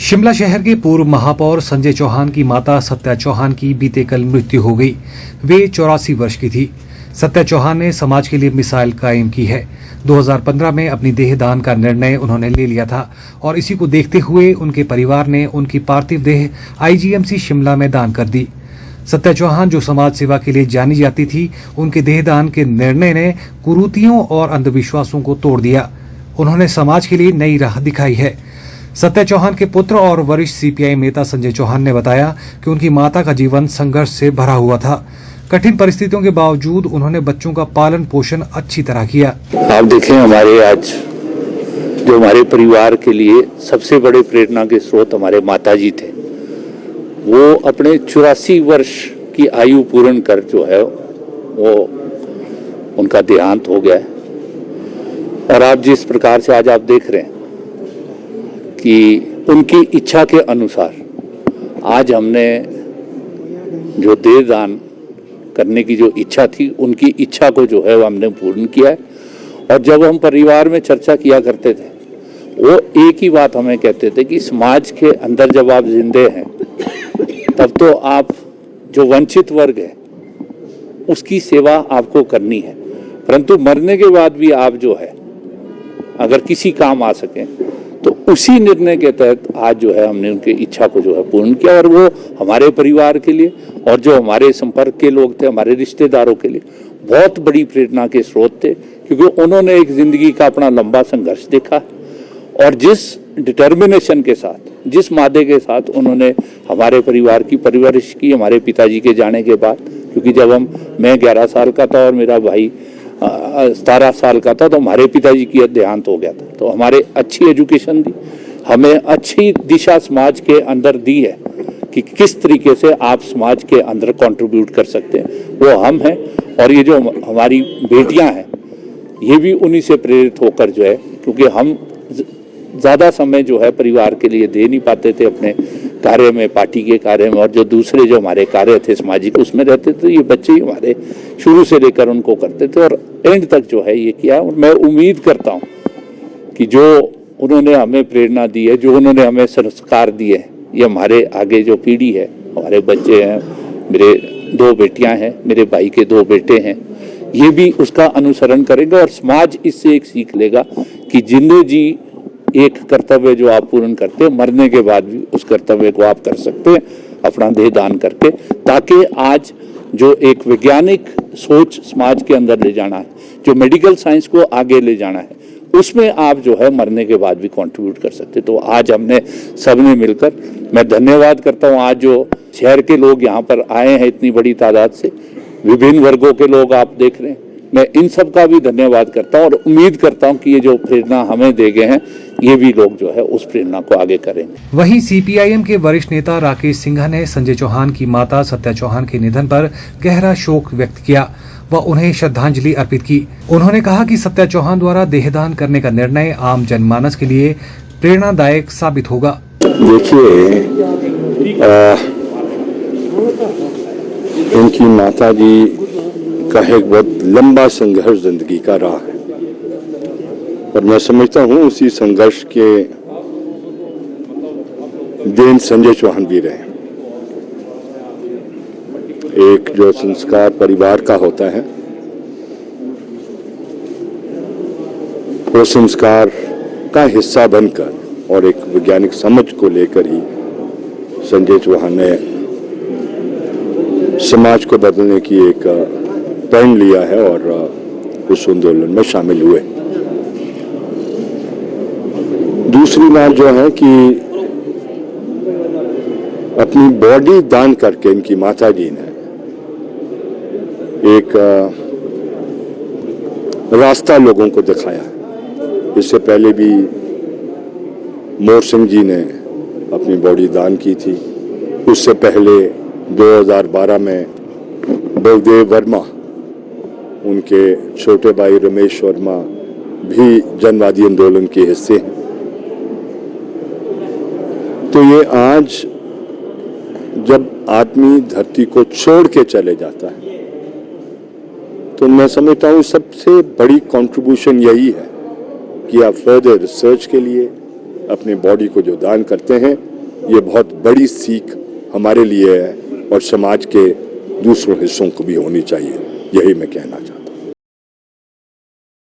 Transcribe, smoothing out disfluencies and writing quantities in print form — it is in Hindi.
शिमला शहर के पूर्व महापौर संजय चौहान की माता सत्या चौहान की बीते कल मृत्यु हो गई। वे 84 वर्ष की थी। सत्या चौहान ने समाज के लिए मिसाल कायम की है। 2015 में अपनी देह दान का निर्णय उन्होंने ले लिया था और इसी को देखते हुए उनके परिवार ने उनकी पार्थिव देह आईजीएमसी शिमला में दान कर दी। सत्या चौहान जो समाज सेवा के लिए जानी जाती थी, उनके देहदान के निर्णय ने कुरीतियों और अंधविश्वासों को तोड़ दिया। उन्होंने समाज के लिए नई राह दिखाई है। सत्या चौहान के पुत्र और वरिष्ठ सीपीआई नेता संजय चौहान ने बताया कि उनकी माता का जीवन संघर्ष से भरा हुआ था। कठिन परिस्थितियों के बावजूद उन्होंने बच्चों का पालन पोषण अच्छी तरह किया। आप देखें, हमारे आज जो हमारे परिवार के लिए सबसे बड़े प्रेरणा के स्रोत हमारे माताजी थे। वो अपने 84 वर्ष की आयु पूर्ण कर जो है वो उनका देहांत हो गया है। और आप जिस प्रकार से आज आप देख रहे हैं कि उनकी इच्छा के अनुसार आज हमने जो देह दान करने की जो इच्छा थी, उनकी इच्छा को जो है वो हमने पूर्ण किया है। और जब हम परिवार में चर्चा किया करते थे, वो एक ही बात हमें कहते थे कि समाज के अंदर जब आप जिंदे हैं तब तो आप जो वंचित वर्ग है उसकी सेवा आपको करनी है, परंतु मरने के बाद भी आप जो है अगर किसी काम आ सके तो उसी निर्णय के तहत आज जो है हमने उनकी इच्छा को जो है पूर्ण किया। और वो हमारे परिवार के लिए और जो हमारे संपर्क के लोग थे, हमारे रिश्तेदारों के लिए बहुत बड़ी प्रेरणा के स्रोत थे, क्योंकि उन्होंने एक जिंदगी का अपना लंबा संघर्ष देखा और जिस डिटर्मिनेशन के साथ, जिस मादे के साथ उन्होंने हमारे परिवार की परवरिश की, हमारे पिताजी के जाने के बाद, क्योंकि जब मैं 11 साल का था और मेरा भाई 17 साल का था तो हमारे पिताजी की देहांत हो गया था। तो हमारे अच्छी एजुकेशन दी, हमें अच्छी दिशा समाज के अंदर दी है कि किस तरीके से आप समाज के अंदर कंट्रीब्यूट कर सकते हैं, वो हम हैं। और ये जो हमारी बेटियां हैं ये भी उन्हीं से प्रेरित होकर जो है, क्योंकि हम ज़्यादा समय जो है परिवार के लिए दे नहीं पाते थे अपने कार्य में, पार्टी के कार्य में, और जो दूसरे जो हमारे कार्य थे सामाजिक उसमें रहते थे, ये बच्चे ही हमारे शुरू से लेकर उनको करते थे और एंड तक जो है ये किया। और मैं उम्मीद करता हूँ कि जो उन्होंने हमें प्रेरणा दी है, जो उन्होंने हमें संस्कार दिए हैं, ये हमारे आगे जो पीढ़ी है, हमारे बच्चे हैं, मेरे 2 बेटियां हैं, मेरे भाई के 2 बेटे हैं, ये भी उसका अनुसरण करेंगे और समाज इससे एक सीख लेगा कि जिंदगी जी एक कर्तव्य जो आप पूर्ण करते हैं, मरने के बाद भी उस कर्तव्य को आप कर सकते हैं अपना देह दान करके, ताकि आज जो एक वैज्ञानिक सोच समाज के अंदर ले जाना है, जो मेडिकल साइंस को आगे ले जाना है, उसमें आप जो है मरने के बाद भी कंट्रीब्यूट कर सकते। तो आज हमने सबने मिलकर, मैं धन्यवाद करता हूँ आज जो शहर के लोग यहाँ पर आए हैं इतनी बड़ी तादाद से, विभिन्न वर्गों के लोग आप देख रहे हैं, मैं इन सब का भी धन्यवाद करता हूँ और उम्मीद करता हूँ कि ये जो प्रेरणा हमें दे गए हैं ये भी लोग जो है उस प्रेरणा को आगे करेंगे। वहीं सीपीआईएम के वरिष्ठ नेता राकेश सिंघा ने संजय चौहान की माता सत्या चौहान के निधन पर गहरा शोक व्यक्त किया व उन्हें श्रद्धांजलि अर्पित की। उन्होंने कहा कि सत्या चौहान द्वारा देहदान करने का निर्णय आम जनमानस के लिए प्रेरणादायक साबित होगा। देखिए, उनकी माता जी का एक बहुत लंबा संघर्ष जिंदगी का रहा है और मैं समझता हूँ उसी संघर्ष के देन संजय चौहान भी रहे। एक जो संस्कार परिवार का होता है, वो संस्कार का हिस्सा बनकर और एक वैज्ञानिक समझ को लेकर ही संजय चौहान ने समाज को बदलने की एक प्रण लिया है और उस आंदोलन में शामिल हुए। दूसरी बात जो है कि अपनी बॉडी दान करके इनकी माता जी ने एक रास्ता लोगों को दिखाया। इससे पहले भी मोर सिंह जी ने अपनी बॉडी दान की थी। उससे पहले 2012 में बलदेव वर्मा, उनके छोटे भाई रमेश वर्मा भी जनवादी आंदोलन के हिस्से हैं। तो ये आज जब आदमी धरती को छोड़ के चले जाता है तो मैं समझता हूँ सबसे बड़ी कंट्रीब्यूशन यही है कि आप फर्दर रिसर्च के लिए अपनी बॉडी को जो दान करते हैं ये बहुत बड़ी सीख हमारे लिए है और समाज के दूसरों हिस्सों को भी होनी चाहिए, यही मैं कहना चाहता हूँ।